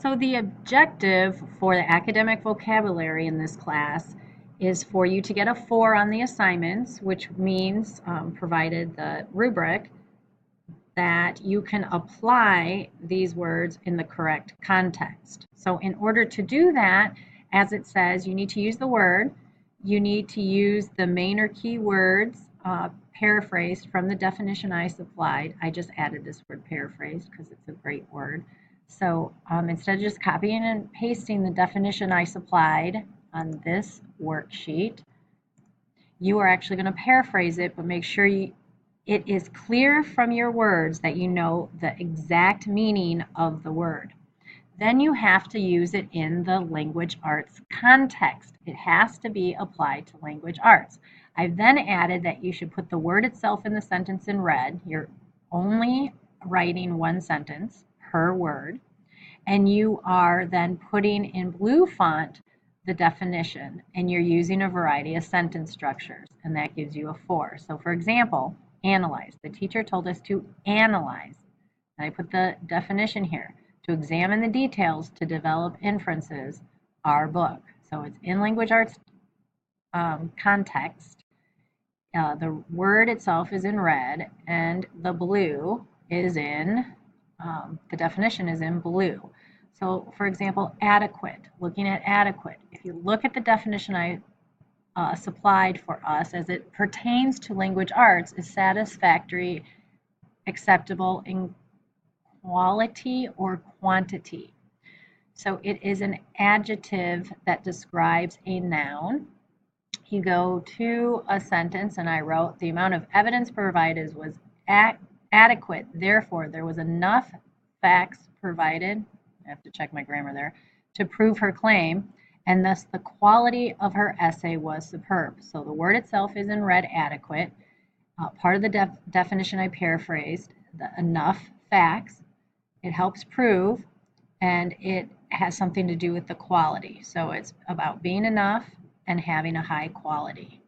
So the objective for the academic vocabulary in this class is for you to get a 4 on the assignments, which means, provided the rubric, that you can apply these words in the correct context. So in order to do that, as it says, you need to use the word, you need to use the main or key words paraphrased from the definition I supplied. I just added this word paraphrased because it's a great word. So instead of just copying and pasting the definition I supplied on this worksheet, you are actually going to paraphrase it, but make sure it is clear from your words that you know the exact meaning of the word. Then you have to use it in the language arts context. It has to be applied to language arts. I've then added that you should put the word itself in the sentence in red. You're only writing one sentence per word. And you are then putting in blue font the definition, and you're using a variety of sentence structures, and that gives you a 4. So for example, analyze. The teacher told us to analyze. And I put the definition here. To examine the details to develop inferences, our book. So it's in language arts context. The word itself is in red, and the blue is in, the definition is in blue. So for example, adequate, looking at adequate. If you look at the definition I supplied for us as it pertains to language arts, is satisfactory, acceptable in quality or quantity. So it is an adjective that describes a noun. You go to a sentence, and I wrote, the amount of evidence provided was adequate. Therefore, there was enough facts provided, I have to check my grammar there, to prove her claim, and thus the quality of her essay was superb. So the word itself is in red, adequate. Part of the definition I paraphrased, the enough facts. It helps prove, and it has something to do with the quality. So it's about being enough and having a high quality.